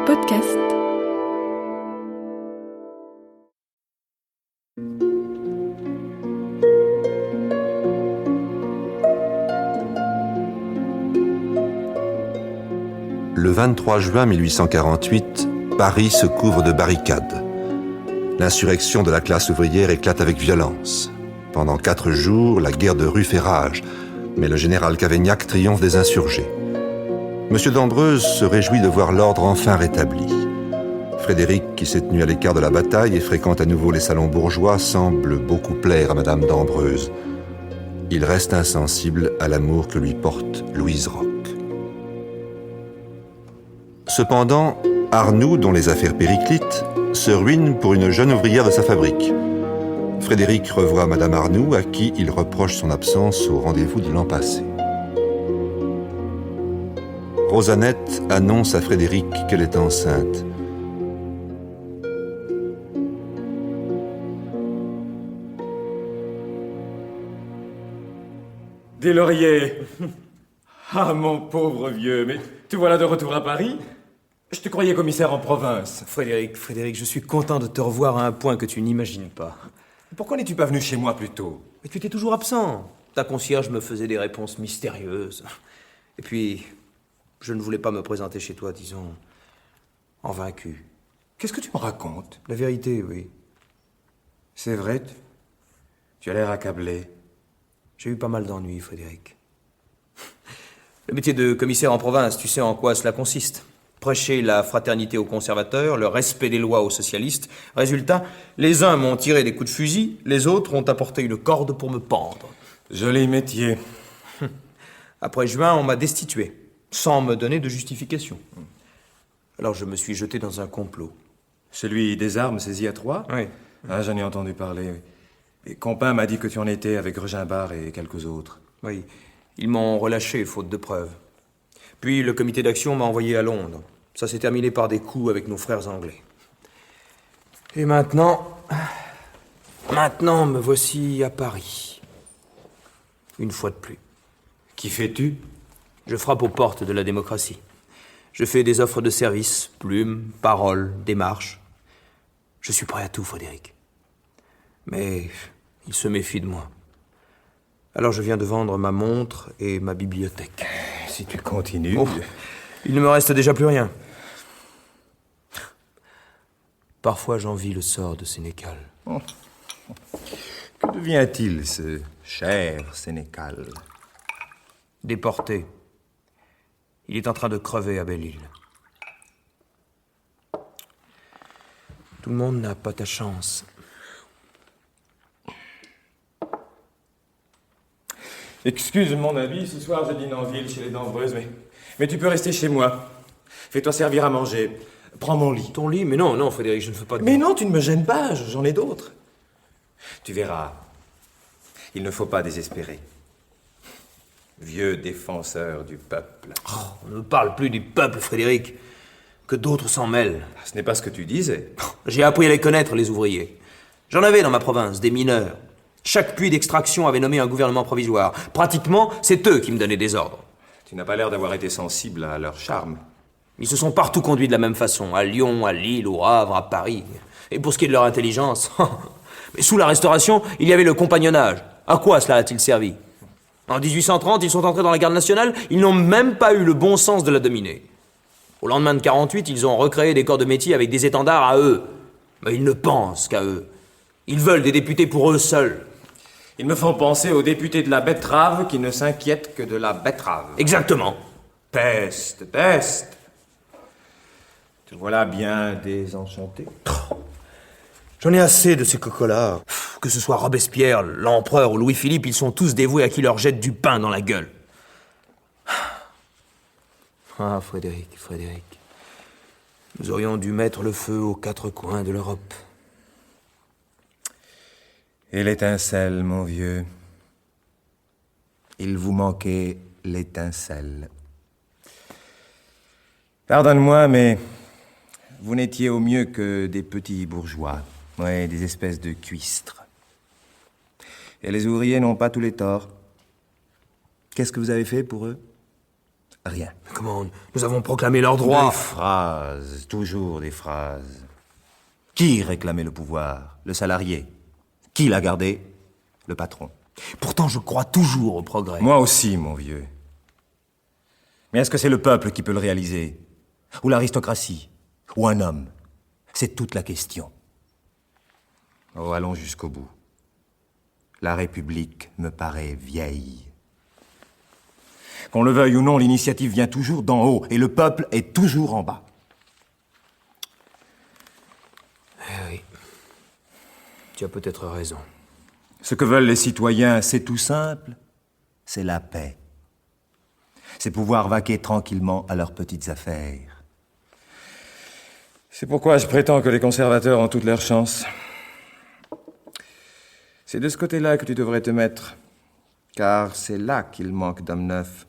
podcast. Le 23 juin 1848, Paris se couvre de barricades. L'insurrection de la classe ouvrière éclate avec violence. Pendant 4 jours, la guerre de rue fait rage, mais le général Cavaignac triomphe des insurgés. Monsieur d'Andreuz se réjouit de voir l'ordre enfin rétabli. Frédéric, qui s'est tenu à l'écart de la bataille et fréquente à nouveau les salons bourgeois, semble beaucoup plaire à Madame d'Andreuz. Il reste insensible à l'amour que lui porte Louise Roch. Cependant, Arnoux, dont les affaires périclitent, se ruine pour une jeune ouvrière de sa fabrique. Frédéric revoit Madame Arnoux, à qui il reproche son absence au rendez-vous de l'an passé. Rosanette annonce à Frédéric qu'elle est enceinte. Des lauriers. Ah, mon pauvre vieux, mais te voilà de retour à Paris? Je te croyais commissaire en province. Frédéric, je suis content de te revoir à un point que tu n'imagines pas. Pourquoi n'es-tu pas venu chez moi plus tôt? Mais tu étais toujours absent. Ta concierge me faisait des réponses mystérieuses. Et puis, je ne voulais pas me présenter chez toi, disons, en vaincu. Qu'est-ce que tu me racontes? La vérité, oui. C'est vrai, tu as l'air accablé. J'ai eu pas mal d'ennuis, Frédéric. Le métier de commissaire en province, tu sais en quoi cela consiste? Prêcher la fraternité aux conservateurs, le respect des lois aux socialistes. Résultat, les uns m'ont tiré des coups de fusil, les autres ont apporté une corde pour me pendre. Joli métier. Après juin, on m'a destitué, sans me donner de justification. Alors je me suis jeté dans un complot. Celui des armes saisies à Troyes? Oui. Ah, j'en ai entendu parler, oui. Et Compin m'a dit que tu en étais avec Regimbard et quelques autres. Oui, ils m'ont relâché, faute de preuves. Puis le comité d'action m'a envoyé à Londres. Ça s'est terminé par des coups avec nos frères anglais. Et maintenant me voici à Paris. Une fois de plus. Qu'y fais-tu? Je frappe aux portes de la démocratie. Je fais des offres de services, plumes, paroles, démarches. Je suis prêt à tout, Frédéric. Mais il se méfie de moi. Alors je viens de vendre ma montre et ma bibliothèque. Si tu continues... Oh, il ne me reste déjà plus rien. Parfois j'envie le sort de Sénécal. Oh. Que devient-il, ce cher Sénécal? Déporté. Il est en train de crever à Belle-Île. Tout le monde n'a pas ta chance. Excuse mon avis, ce soir je dîne en ville chez les d'Andreuz, mais tu peux rester chez moi. Fais-toi servir à manger. Prends mon lit. Ton lit? Mais non, Frédéric, je ne veux pas de... Mais non, tu ne me gênes pas, j'en ai d'autres. Tu verras, il ne faut pas désespérer. Vieux défenseur du peuple. Oh, on ne parle plus du peuple, Frédéric. Que d'autres s'en mêlent. Ce n'est pas ce que tu disais. J'ai appris à les connaître, les ouvriers. J'en avais dans ma province, des mineurs. Chaque puits d'extraction avait nommé un gouvernement provisoire. Pratiquement, c'est eux qui me donnaient des ordres. Tu n'as pas l'air d'avoir été sensible à leur charme. Ils se sont partout conduits de la même façon. À Lyon, à Lille, au Havre, à Paris. Et pour ce qui est de leur intelligence... Mais sous la Restauration, il y avait le compagnonnage. À quoi cela a-t-il servi? En 1830, ils sont entrés dans la garde nationale. Ils n'ont même pas eu le bon sens de la dominer. Au lendemain de 48, ils ont recréé des corps de métier avec des étendards à eux. Mais ils ne pensent qu'à eux. Ils veulent des députés pour eux seuls. Ils me font penser aux députés de la betterave qui ne s'inquiètent que de la betterave. Exactement. Peste. Te voilà bien désenchanté. J'en ai assez de ces cocos-là. Que ce soit Robespierre, l'empereur ou Louis-Philippe, ils sont tous dévoués à qui leur jette du pain dans la gueule. Ah, Frédéric. Nous aurions dû mettre le feu aux 4 coins de l'Europe. Et l'étincelle, mon vieux. Il vous manquait l'étincelle. Pardonne-moi, mais vous n'étiez au mieux que des petits bourgeois. Ouais, des espèces de cuistres. Et les ouvriers n'ont pas tous les torts. Qu'est-ce que vous avez fait pour eux? Rien. Comment? Nous avons proclamé leurs droits. Des phrases, toujours des phrases. Qui réclamait le pouvoir? Le salarié. Qui l'a gardé? Le patron. Pourtant, je crois toujours au progrès. Moi aussi, mon vieux. Mais est-ce que c'est le peuple qui peut le réaliser? Ou l'aristocratie? Ou un homme? C'est toute la question. Oh, allons jusqu'au bout. La République me paraît vieille. Qu'on le veuille ou non, l'initiative vient toujours d'en haut, et le peuple est toujours en bas. Eh oui. Tu as peut-être raison. Ce que veulent les citoyens, c'est tout simple, c'est la paix. C'est pouvoir vaquer tranquillement à leurs petites affaires. C'est pourquoi je prétends que les conservateurs ont toutes leurs chances. C'est de ce côté-là que tu devrais te mettre, car c'est là qu'il manque d'hommes neufs.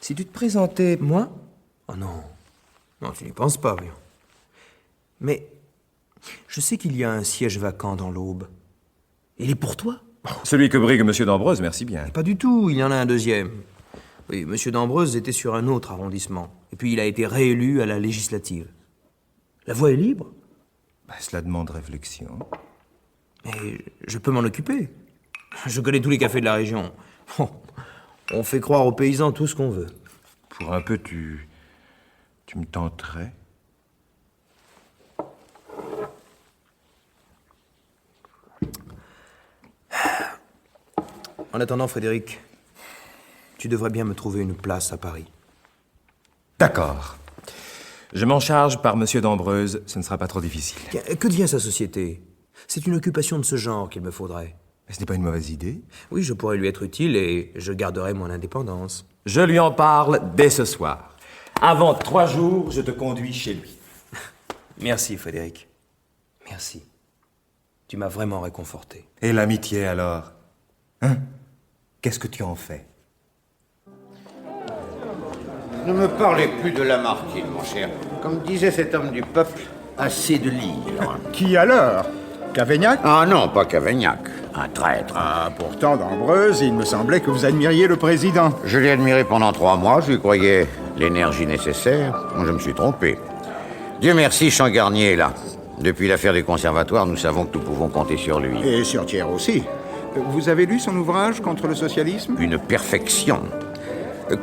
Si tu te présentais... Moi? Oh non. Non, tu n'y penses pas, voyons. Mais je sais qu'il y a un siège vacant dans l'Aube. Il est pour toi? Celui que brigue M. d'Ambreuse, merci bien. Pas du tout, il y en a un deuxième. Oui, M. d'Ambreuse était sur un autre arrondissement. Et puis il a été réélu à la législative. La voie est libre. Cela demande réflexion. Mais je peux m'en occuper. Je connais tous les cafés de la région. On fait croire aux paysans tout ce qu'on veut. Pour un peu, tu me tenterais? En attendant, Frédéric, tu devrais bien me trouver une place à Paris. D'accord. Je m'en charge par M. d'Ambreuse, ce ne sera pas trop difficile. Que devient sa société? C'est une occupation de ce genre qu'il me faudrait. Mais ce n'est pas une mauvaise idée. Oui, je pourrais lui être utile et je garderai mon indépendance. Je lui en parle dès ce soir. Avant 3 jours, je te conduis chez lui. Merci, Frédéric. Merci. Tu m'as vraiment réconforté. Et l'amitié, alors? Hein? Qu'est-ce que tu en fais? Ne me parlez plus de Lamartine, mon cher. Comme disait cet homme du peuple, assez de livres. Qui alors? Cavaignac? Ah non, pas Cavaignac. Un traître. Ah, pourtant, d'Ambreuse, il me semblait que vous admiriez le président. Je l'ai admiré pendant 3 mois, je lui croyais l'énergie nécessaire. Je me suis trompé. Dieu merci, Champ-Garnier est là. Depuis l'affaire des conservatoires, nous savons que nous pouvons compter sur lui. Et sur Thiers aussi. Vous avez lu son ouvrage contre le socialisme? Une perfection.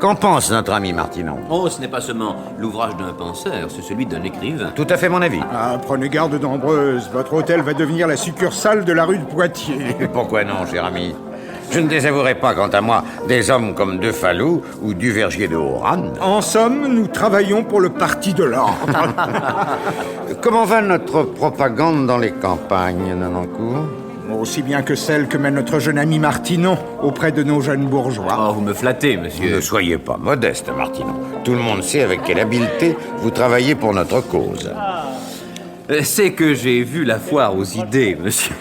Qu'en pense notre ami Martinon? Oh, ce n'est pas seulement l'ouvrage d'un penseur, c'est celui d'un écrivain. Tout à fait mon avis. Ah, prenez garde d'Ambreuse. Votre hôtel va devenir la succursale de la rue de Poitiers. Et pourquoi non, cher ami? Je ne désavouerai pas, quant à moi, des hommes comme De Falloux ou Duvergier de Oran. En somme, nous travaillons pour le parti de l'ordre. Comment va notre propagande dans les campagnes, Nanancourt? Aussi bien que celle que mène notre jeune ami Martinon auprès de nos jeunes bourgeois. Oh, vous me flattez, Ne monsieur. soyez pas modeste, Martinon. Tout le monde sait avec quelle habileté vous travaillez pour notre cause. C'est que j'ai vu la foire aux idées, monsieur.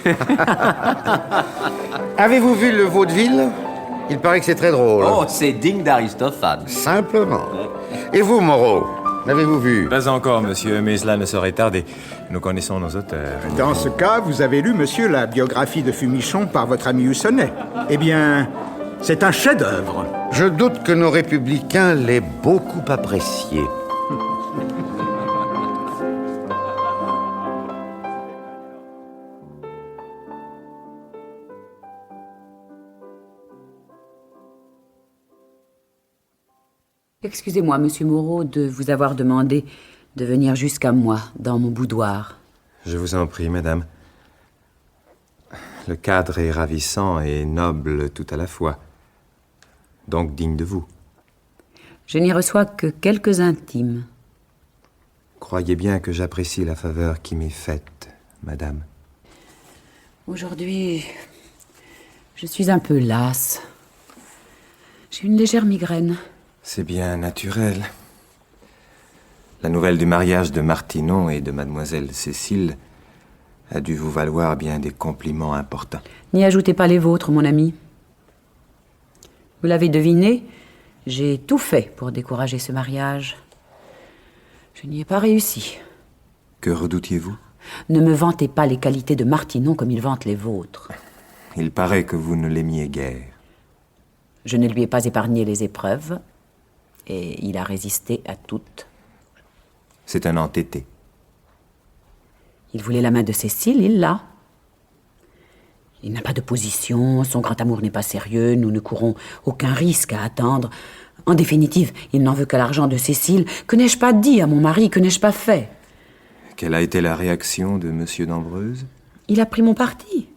Avez-vous vu le vaudeville? Il paraît que c'est très drôle. Oh, c'est digne d'Aristophane. Simplement. Et vous, Moreau, l'avez-vous vu? Pas encore, monsieur, mais cela ne saurait tarder. Nous connaissons nos auteurs. Dans ce cas, vous avez lu, monsieur, la biographie de Fumichon par votre ami Hussonnet. Eh bien, c'est un chef-d'œuvre. Je doute que nos républicains l'aient beaucoup apprécié. Excusez-moi, monsieur Moreau, de vous avoir demandé de venir jusqu'à moi, dans mon boudoir. Je vous en prie, madame. Le cadre est ravissant et noble tout à la fois. Donc digne de vous. Je n'y reçois que quelques intimes. Croyez bien que j'apprécie la faveur qui m'est faite, madame. Aujourd'hui, je suis un peu lasse. J'ai une légère migraine. C'est bien naturel. La nouvelle du mariage de Martinon et de mademoiselle Cécile a dû vous valoir bien des compliments importants. N'y ajoutez pas les vôtres, mon ami. Vous l'avez deviné, j'ai tout fait pour décourager ce mariage. Je n'y ai pas réussi. Que redoutiez-vous? Ne me vantez pas les qualités de Martinon comme il vante les vôtres. Il paraît que vous ne l'aimiez guère. Je ne lui ai pas épargné les épreuves. Et il a résisté à toutes. C'est un entêté. Il voulait la main de Cécile, il l'a. Il n'a pas de position, son grand amour n'est pas sérieux, nous ne courons aucun risque à attendre. En définitive, il n'en veut que l'argent de Cécile. Que n'ai-je pas dit à mon mari, que n'ai-je pas fait? Quelle a été la réaction de Monsieur d'Ambreuse? Il a pris mon parti.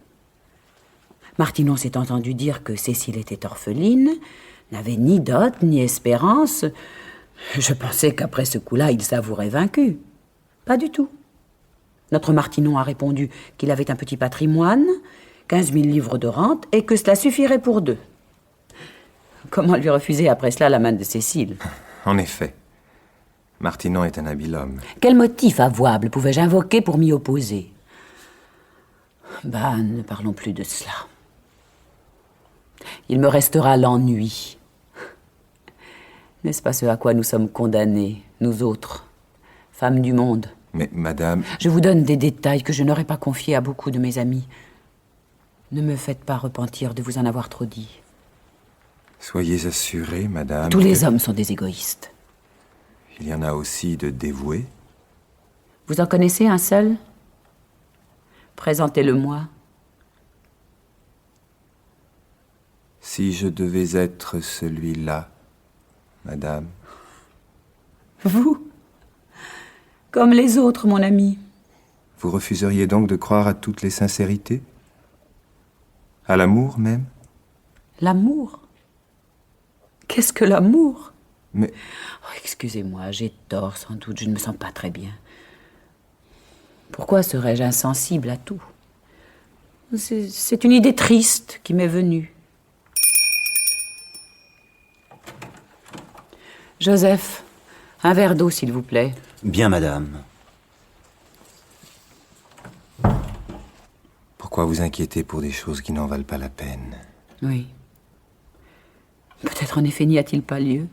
Martinon s'est entendu dire que Cécile était orpheline, n'avait ni dot, ni espérance. Je pensais qu'après ce coup-là, il s'avouerait vaincu. Pas du tout. Notre Martinon a répondu qu'il avait un petit patrimoine, 15 000 livres de rente, et que cela suffirait pour deux. Comment lui refuser après cela la main de Cécile? En effet. Martinon est un habile homme. Quel motif avouable pouvais-je invoquer pour m'y opposer? Bah, ne parlons plus de cela. Il me restera l'ennui. N'est-ce pas ce à quoi nous sommes condamnés, nous autres, femmes du monde? Mais, madame... Je vous donne des détails que je n'aurais pas confiés à beaucoup de mes amis. Ne me faites pas repentir de vous en avoir trop dit. Soyez assurée, madame... Tous les hommes sont des égoïstes. Il y en a aussi de dévoués. Vous en connaissez un seul? Présentez-le-moi. Si je devais être celui-là, madame... Vous? Comme les autres, mon ami. Vous refuseriez donc de croire à toutes les sincérités? À l'amour, même? L'amour? Qu'est-ce que l'amour? Mais... Oh, excusez-moi, j'ai tort, sans doute, je ne me sens pas très bien. Pourquoi serais-je insensible à tout? C'est une idée triste qui m'est venue. Joseph, un verre d'eau, s'il vous plaît. Bien, madame. Pourquoi vous inquiéter pour des choses qui n'en valent pas la peine? Oui. Peut-être en effet n'y a-t-il pas lieu.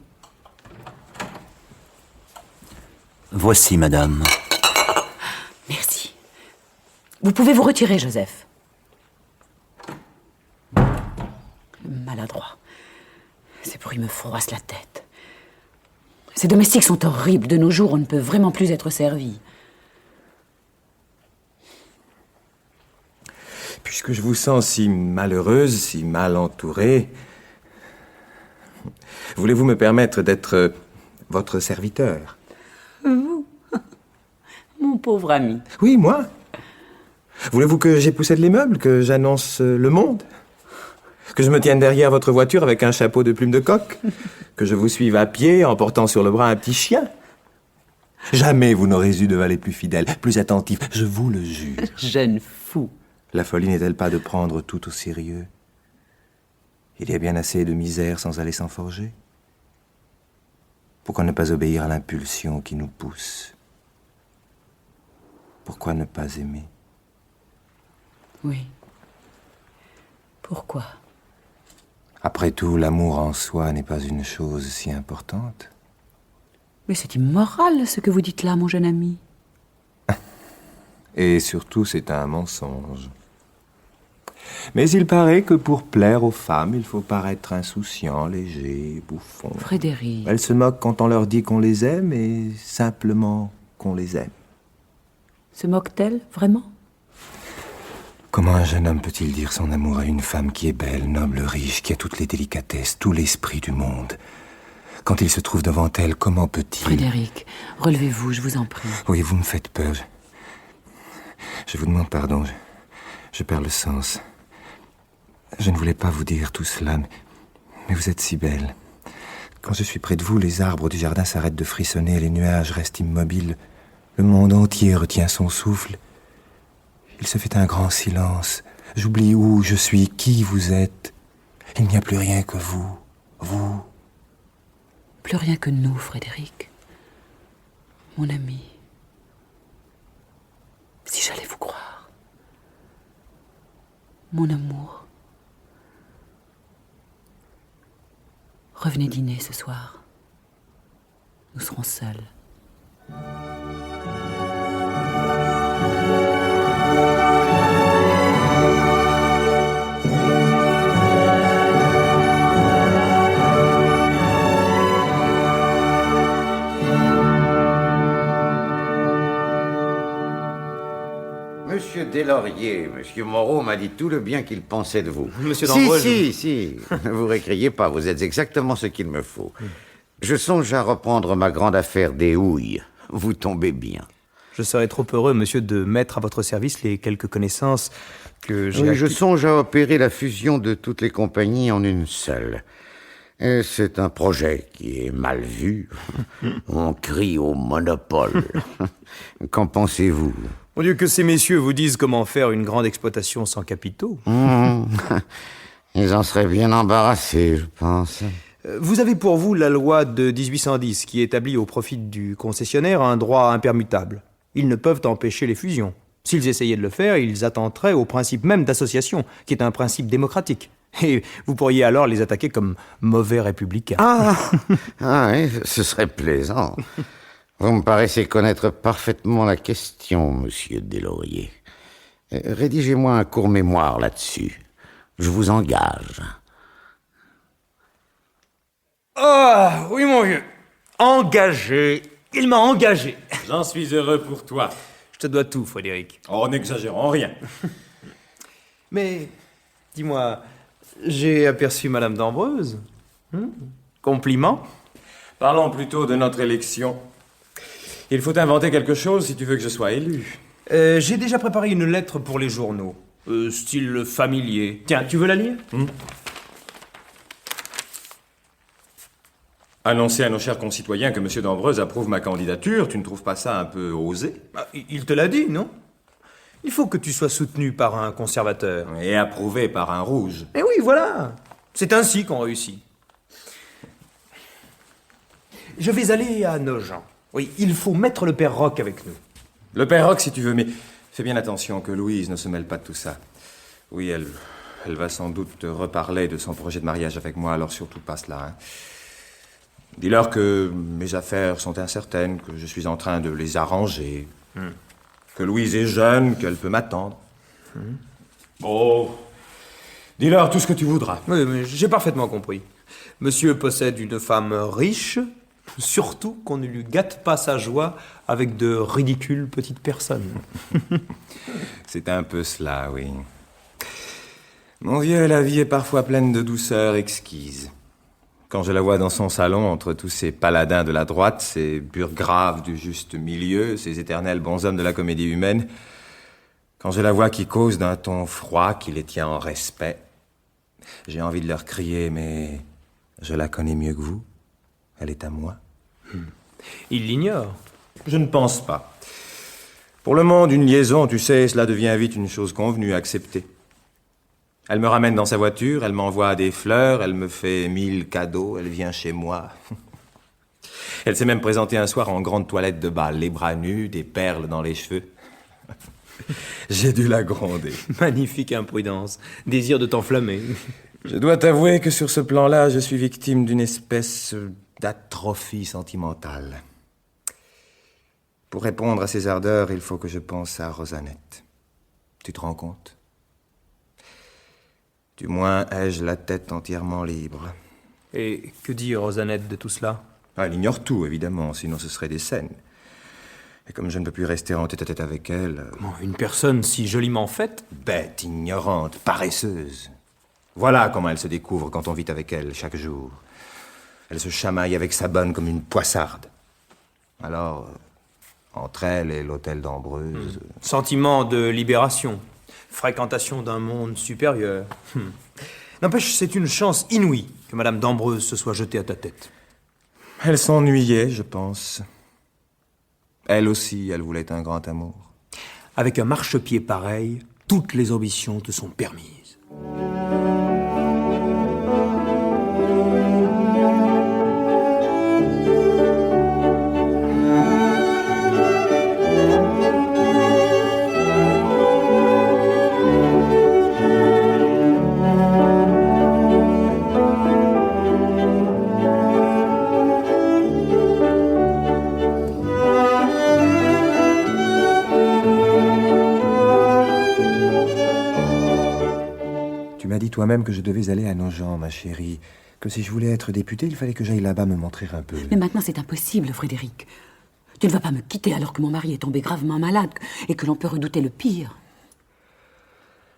Voici, madame. Merci. Vous pouvez vous retirer, Joseph. Maladroit. Ces bruits me froissent la tête. Ces domestiques sont horribles. De nos jours, on ne peut vraiment plus être servi. Puisque je vous sens si malheureuse, si mal entourée, voulez-vous me permettre d'être votre serviteur? Vous? Mon pauvre ami. Oui, moi. Voulez-vous que j'époussette les meubles, que j'annonce le monde? Que je me tienne derrière votre voiture avec un chapeau de plumes de coq? Que je vous suive à pied en portant sur le bras un petit chien? Jamais vous n'aurez eu de valet plus fidèle, plus attentif, je vous le jure. Jeune fou. La folie n'est-elle pas de prendre tout au sérieux? Il y a bien assez de misère sans aller s'en forger. Pourquoi ne pas obéir à l'impulsion qui nous pousse? Pourquoi ne pas aimer? Oui. Pourquoi? Après tout, l'amour en soi n'est pas une chose si importante. Mais c'est immoral ce que vous dites là, mon jeune ami. Et surtout, c'est un mensonge. Mais il paraît que pour plaire aux femmes, il faut paraître insouciant, léger, bouffon. Frédéric. Elles se moquent quand on leur dit qu'on les aime et simplement qu'on les aime. Se moque-t-elle, vraiment? Comment un jeune homme peut-il dire son amour à une femme qui est belle, noble, riche, qui a toutes les délicatesses, tout l'esprit du monde? Quand il se trouve devant elle, comment peut-il... Frédéric, relevez-vous, je vous en prie. Oui, vous me faites peur. Je vous demande pardon. Je perds le sens. Je ne voulais pas vous dire tout cela, mais vous êtes si belle. Quand je suis près de vous, les arbres du jardin s'arrêtent de frissonner, les nuages restent immobiles. Le monde entier retient son souffle. Il se fait un grand silence. J'oublie où je suis, qui vous êtes. Il n'y a plus rien que vous. Vous. Plus rien que nous, Frédéric. Mon ami. Si j'allais vous croire. Mon amour. Revenez dîner ce soir. Nous serons seuls. Monsieur Deslauriers, Monsieur Moreau m'a dit tout le bien qu'il pensait de vous. Monsieur D'Ambreux, Si. Ne vous récriez pas, vous êtes exactement ce qu'il me faut. Je songe à reprendre ma grande affaire des houilles. Vous tombez bien. Je serais trop heureux, monsieur, de mettre à votre service les quelques connaissances que j'ai Oui, acquises. je songe à opérer la fusion de toutes les compagnies en une seule. Et c'est un projet qui est mal vu. On crie au monopole. Qu'en pensez-vous? Mon Dieu, que ces messieurs vous disent comment faire une grande exploitation sans capitaux. Ils en seraient bien embarrassés, je pense. Vous avez pour vous la loi de 1810 qui établit au profit du concessionnaire un droit impermutable. Ils ne peuvent empêcher les fusions. S'ils essayaient de le faire, ils attenteraient au principe même d'association, qui est un principe démocratique. Et vous pourriez alors les attaquer comme mauvais républicains. Ah oui, ce serait plaisant. Vous me paraissez connaître parfaitement la question, monsieur Deslauriers. Rédigez-moi un court mémoire là-dessus. Je vous engage. Ah, oui, mon vieux. Engagé. Il m'a engagé. J'en suis heureux pour toi. Je te dois tout, Frédéric. Oh, n'exagérons rien. Mais, dis-moi, j'ai aperçu Madame d'Ambreuse. Compliment. Parlons plutôt de notre élection. Il faut inventer quelque chose si tu veux que je sois élu. J'ai déjà préparé une lettre pour les journaux. Style familier. Tiens, tu veux la lire? Annoncer à nos chers concitoyens que M. d'Ambreuse approuve ma candidature, tu ne trouves pas ça un peu osé? Il te l'a dit, non? Il faut que tu sois soutenu par un conservateur. Et approuvé par un rouge. Eh oui, voilà. C'est ainsi qu'on réussit. Je vais aller à Nogent. Oui, il faut mettre le père Roch avec nous. Le père Roch, si tu veux, mais fais bien attention que Louise ne se mêle pas de tout ça. Oui, elle va sans doute te reparler de son projet de mariage avec moi, alors surtout pas cela, hein. Dis-leur que mes affaires sont incertaines, que je suis en train de les arranger, que Louise est jeune, qu'elle peut m'attendre. Oh, dis-leur tout ce que tu voudras. Oui, mais j'ai parfaitement compris. Monsieur possède une femme riche, surtout qu'on ne lui gâte pas sa joie avec de ridicules petites personnes. C'est un peu cela, oui. Mon vieux, la vie est parfois pleine de douceur exquise. Quand je la vois dans son salon, entre tous ces paladins de la droite, ces burgraves du juste milieu, ces éternels bonshommes de la comédie humaine, quand je la vois qui cause d'un ton froid, qui les tient en respect, j'ai envie de leur crier, mais je la connais mieux que vous. Elle est à moi. Il l'ignore. Je ne pense pas. Pour le monde, une liaison, tu sais, cela devient vite une chose convenue, acceptée. Elle me ramène dans sa voiture, elle m'envoie des fleurs, elle me fait 1000 cadeaux, elle vient chez moi. Elle s'est même présentée un soir en grande toilette de bal, les bras nus, des perles dans les cheveux. J'ai dû la gronder. Magnifique imprudence. Désir de t'enflammer. Je dois t'avouer que sur ce plan-là, je suis victime d'une espèce d'atrophie sentimentale. Pour répondre à ces ardeurs, il faut que je pense à Rosanette. Tu te rends compte ? Du moins, ai-je la tête entièrement libre. Et que dit Rosanette de tout cela? Elle ignore tout, évidemment, sinon ce serait des scènes. Et comme je ne peux plus rester en tête-à-tête avec elle... Une personne si joliment faite? Bête, ignorante, paresseuse. Voilà comment elle se découvre quand on vit avec elle chaque jour. Elle se chamaille avec sa bonne comme une poissarde. Alors, entre elle et l'hôtel d'Ambreuse... Sentiment de libération. Fréquentation d'un monde supérieur. N'empêche, c'est une chance inouïe que Madame d'Ambreuse se soit jetée à ta tête. Elle s'ennuyait, je pense. Elle aussi, elle voulait un grand amour. Avec un marchepied pareil, toutes les ambitions te sont permises. Tu m'as dit toi-même que je devais aller à Nogent, ma chérie. Que si je voulais être député, il fallait que j'aille là-bas me montrer un peu. Mais maintenant, c'est impossible, Frédéric. Tu ne vas pas me quitter alors que mon mari est tombé gravement malade et que l'on peut redouter le pire.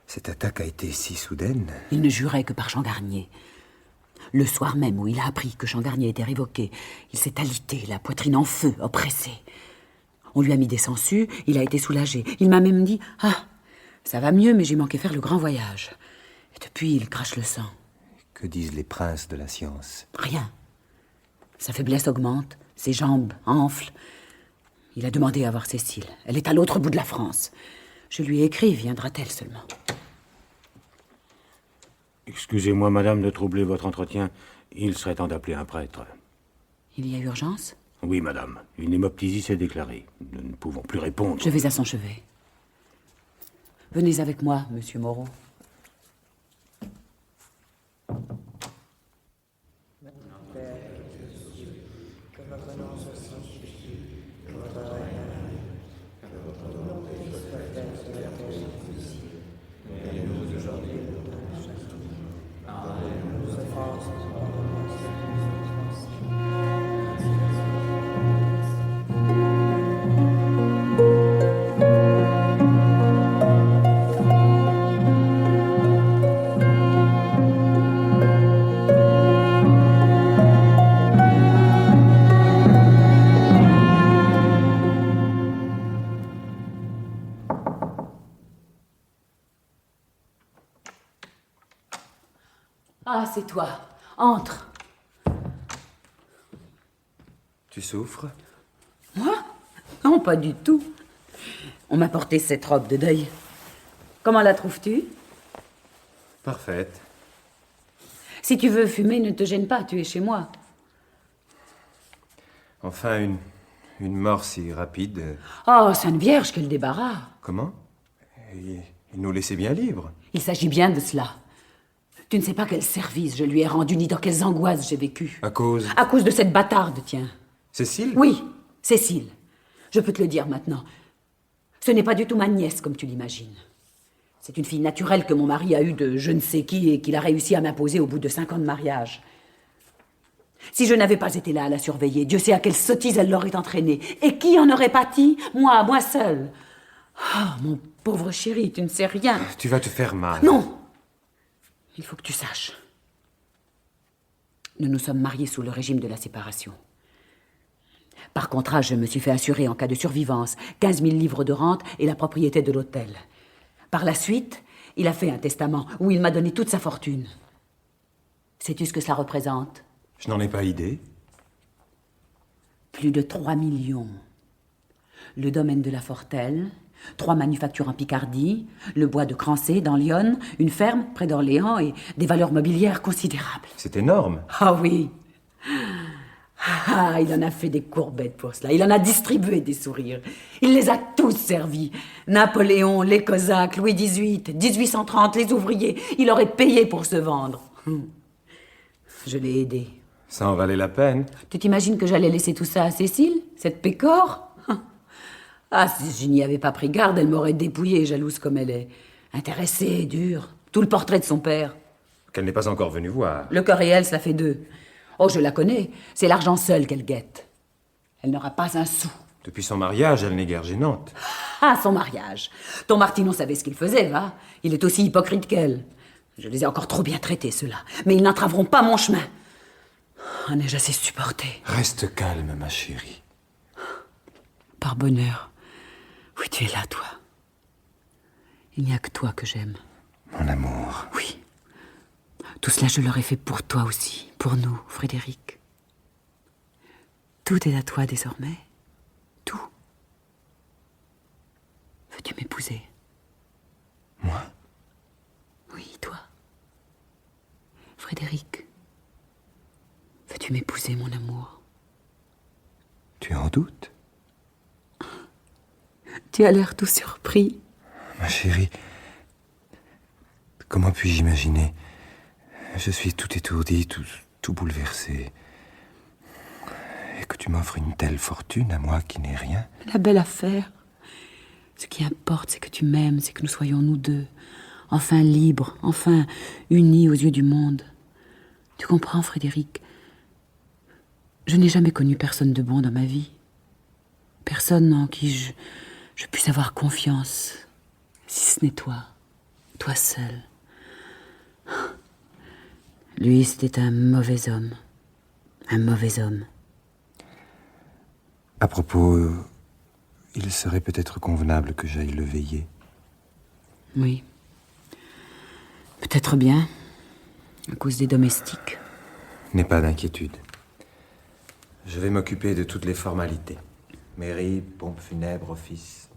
Cette attaque a été si soudaine. Il ne jurait que par Jean Garnier. Le soir même où il a appris que Jean Garnier était révoqué, il s'est alité, la poitrine en feu, oppressé. On lui a mis des sangsues, il a été soulagé. Il m'a même dit « Ah, ça va mieux, mais j'ai manqué faire le grand voyage. » Et depuis, il crache le sang. Que disent les princes de la science? Rien. Sa faiblesse augmente, ses jambes enflent. Il a demandé à voir Cécile. Elle est à l'autre bout de la France. Je lui ai écrit, viendra-t-elle seulement? Excusez-moi, madame, de troubler votre entretien. Il serait temps d'appeler un prêtre. Il y a urgence? Oui, madame. Une hémoptysie s'est déclarée. Nous ne pouvons plus répondre. Je vais à son chevet. Venez avec moi, monsieur Moreau. Ah, c'est toi. Entre. Tu souffres? Moi? Non, pas du tout. On m'a porté cette robe de deuil. Comment la trouves-tu? Parfaite. Si tu veux fumer, ne te gêne pas, tu es chez moi. Enfin, une mort si rapide. Oh, Sainte Vierge, quel débarras. Comment? Il nous laissait bien libres. Il s'agit bien de cela. Tu ne sais pas quel service je lui ai rendu, ni dans quelles angoisses j'ai vécu. À cause? À cause de cette bâtarde, tiens. Cécile? Oui, Cécile. Je peux te le dire maintenant. Ce n'est pas du tout ma nièce, comme tu l'imagines. C'est une fille naturelle que mon mari a eue de je ne sais qui et qu'il a réussi à m'imposer au bout de 5 ans de mariage. Si je n'avais pas été là à la surveiller, Dieu sait à quelle sottise elle l'aurait entraînée. Et qui en aurait pâti? Moi seule. Ah, mon pauvre chéri, tu ne sais rien. Tu vas te faire mal. Non! Il faut que tu saches. Nous nous sommes mariés sous le régime de la séparation. Par contrat, je me suis fait assurer en cas de survivance 15 000 livres de rente et la propriété de l'hôtel. Par la suite, il a fait un testament où il m'a donné toute sa fortune. Sais-tu ce que cela représente? Je n'en ai pas idée. Plus de 3 millions. Le domaine de la Fortelle, 3 manufactures en Picardie, le bois de Crancé dans l'Yonne, une ferme près d'Orléans et des valeurs mobilières considérables. C'est énorme. Ah oui. Ah, il en a fait des courbettes pour cela. Il en a distribué des sourires. Il les a tous servis. Napoléon, les Cosaques, Louis XVIII, 1830, les ouvriers. Il aurait payé pour se vendre. Je l'ai aidé. Ça en valait la peine. Tu t'imagines que j'allais laisser tout ça à Cécile, cette pécore? Ah, si je n'y avais pas pris garde, elle m'aurait dépouillée, jalouse comme elle est. Intéressée, dure. Tout le portrait de son père. Qu'elle n'est pas encore venue voir. Le cœur et elle, ça fait 2. Oh, je la connais. C'est l'argent seul qu'elle guette. Elle n'aura pas un sou. Depuis son mariage, elle n'est guère gênante. Ah, son mariage. Ton Martinon savait ce qu'il faisait, va. Il est aussi hypocrite qu'elle. Je les ai encore trop bien traités, ceux-là. Mais ils n'entraveront pas mon chemin. En ai-je assez supporté? Reste calme, ma chérie. Par bonheur. Oui, tu es là, toi. Il n'y a que toi que j'aime. Mon amour. Oui. Tout cela, je l'aurais fait pour toi aussi. Pour nous, Frédéric. Tout est à toi désormais. Tout. Veux-tu m'épouser? Moi? Oui, toi. Frédéric. Veux-tu m'épouser, mon amour? Tu en doutes? Tu as l'air tout surpris. Ma chérie, comment puis-je imaginer? Je suis tout étourdi, tout bouleversé. Et que tu m'offres une telle fortune à moi qui n'ai rien. La belle affaire. Ce qui importe, c'est que tu m'aimes, c'est que nous soyons nous deux. Enfin libres, enfin unis aux yeux du monde. Tu comprends, Frédéric? Je n'ai jamais connu personne de bon dans ma vie. Personne en qui je puisse avoir confiance, si ce n'est toi. Toi seul. Lui, c'était un mauvais homme. Un mauvais homme. À propos, il serait peut-être convenable que j'aille le veiller. Oui. Peut-être bien. À cause des domestiques. N'aie pas d'inquiétude. Je vais m'occuper de toutes les formalités. Mairie, pompe funèbre, office.